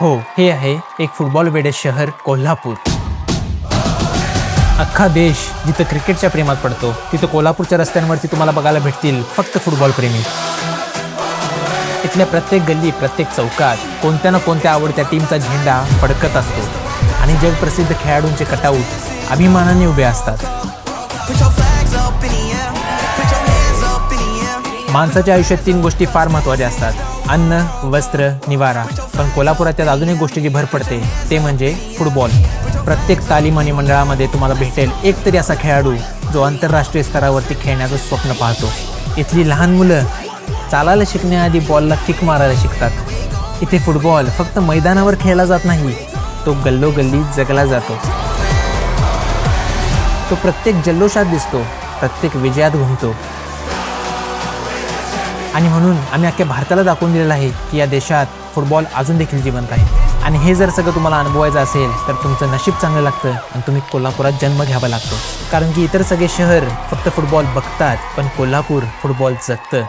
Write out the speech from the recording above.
हो, हे आहे एक फुटबॉल वेडे शहर कोल्हापूर. अख्खा देश जिथं क्रिकेटच्या प्रेमात पडतो तिथं कोल्हापूरच्या रस्त्यांवरती तुम्हाला बघायला भेटतील फक्त फुटबॉल प्रेमी. इथल्या प्रत्येक गल्ली, प्रत्येक चौकात कोणत्या ना कोणत्या आवडत्या टीमचा झेंडा फडकत असतो आणि जगप्रसिद्ध खेळाडूंचे कटआउट अभिमानाने उभे असतात. माणसाच्या आयुष्यात 3 गोष्टी फार महत्त्वाच्या असतात: अन्न, वस्त्र, निवारा. पण कोल्हापुरात त्यात अजून एक गोष्टीची भर पडते, ते म्हणजे फुटबॉल. प्रत्येक तालीम आणि मंडळामध्ये तुम्हाला भेटेल एक तरी असा खेळाडू जो आंतरराष्ट्रीय स्तरावरती खेळण्याचं स्वप्न पाहतो. इथली लहान मुलं चालायला शिकण्याआधी बॉलला किक मारायला शिकतात. इथे फुटबॉल फक्त मैदानावर खेळला जात नाही, तो गल्लोगल्ली जगला जातो. तो प्रत्येक जल्लोषात दिसतो, प्रत्येक विजयात घुमतो. आणि म्हणून आम्ही अख्ख्या भारताला दाखवून दिलेलं आहे की या देशात फुटबॉल अजून देखील जिवंत आहे. आणि हे जर सगळं तुम्हाला अनुभवायचं असेल तर तुमचं नशीब चांगलं लागतं आणि तुम्ही कोल्हापुरात जन्म घ्यावा लागतो. कारण की इतर सगळे शहर फक्त फुटबॉल बघतात, पण कोल्हापूर फुटबॉल जगतं.